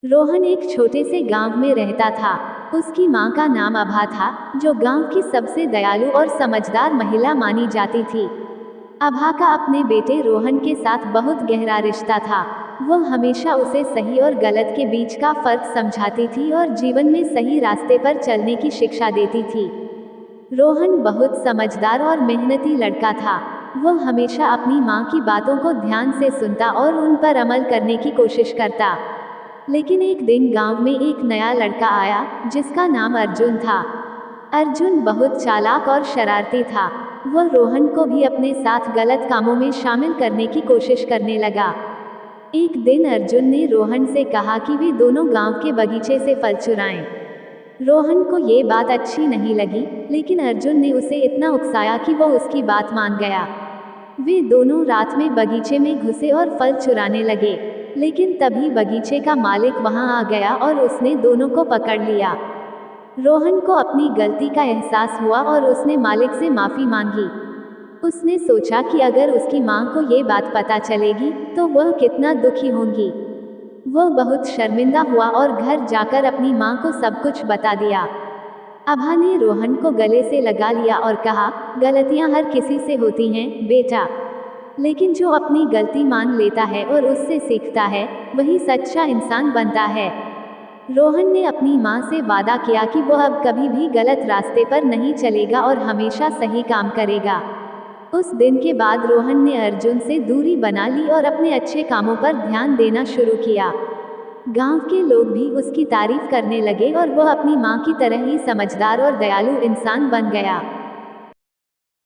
रोहन एक छोटे से गांव में रहता था। उसकी माँ का नाम अभा था, जो गांव की सबसे दयालु और समझदार महिला मानी जाती थी। अभा का अपने बेटे रोहन के साथ बहुत गहरा रिश्ता था। वह हमेशा उसे सही और गलत के बीच का फर्क समझाती थी और जीवन में सही रास्ते पर चलने की शिक्षा देती थी। रोहन बहुत समझदार और मेहनती लड़का था। वह हमेशा अपनी माँ की बातों को ध्यान से सुनता और उन पर अमल करने की कोशिश करता। लेकिन एक दिन गांव में एक नया लड़का आया, जिसका नाम अर्जुन था। अर्जुन बहुत चालाक और शरारती था। वह रोहन को भी अपने साथ गलत कामों में शामिल करने की कोशिश करने लगा। एक दिन अर्जुन ने रोहन से कहा कि वे दोनों गांव के बगीचे से फल चुराएं। रोहन को ये बात अच्छी नहीं लगी, लेकिन अर्जुन ने उसे इतना उकसाया कि वह उसकी बात मान गया। वे दोनों रात में बगीचे में घुसे और फल चुराने लगे। लेकिन तभी बगीचे का मालिक वहां आ गया और उसने दोनों को पकड़ लिया। रोहन को अपनी गलती का एहसास हुआ और उसने मालिक से माफी मांगी। उसने सोचा कि अगर उसकी माँ को ये बात पता चलेगी, तो वह कितना दुखी होंगी। वह बहुत शर्मिंदा हुआ और घर जाकर अपनी माँ को सब कुछ बता दिया। अभा ने रोहन को गले से लगा लिया और कहा, गलतियां हर किसी से होती हैं बेटा, लेकिन जो अपनी गलती मान लेता है और उससे सीखता है, वही सच्चा इंसान बनता है। रोहन ने अपनी माँ से वादा किया कि वह अब कभी भी गलत रास्ते पर नहीं चलेगा और हमेशा सही काम करेगा। उस दिन के बाद रोहन ने अर्जुन से दूरी बना ली और अपने अच्छे कामों पर ध्यान देना शुरू किया। गांव के लोग भी उसकी तारीफ करने लगे और वह अपनी माँ की तरह ही समझदार और दयालु इंसान बन गया।